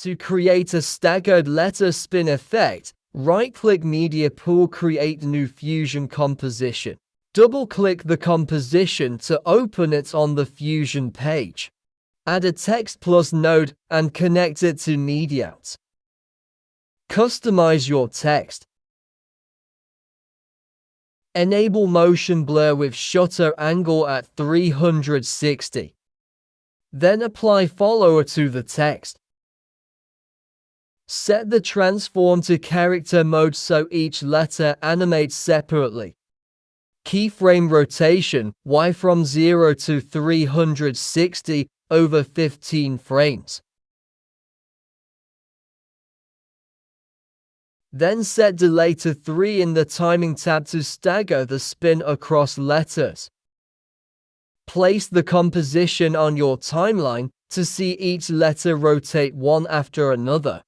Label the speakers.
Speaker 1: To create a staggered letter spin effect, right-click Media Pool, create new Fusion composition. Double-click the composition to open it on the Fusion page. Add a Text Plus node and connect it to Mediaout. Customize your text. Enable motion blur with shutter angle at 360. Then apply follower to the text. Set the transform to character mode so each letter animates separately. Keyframe rotation, Y from 0 to 360 over 15 frames. Then set delay to 3 in the timing tab to stagger the spin across letters. Place the composition on your timeline to see each letter rotate one after another.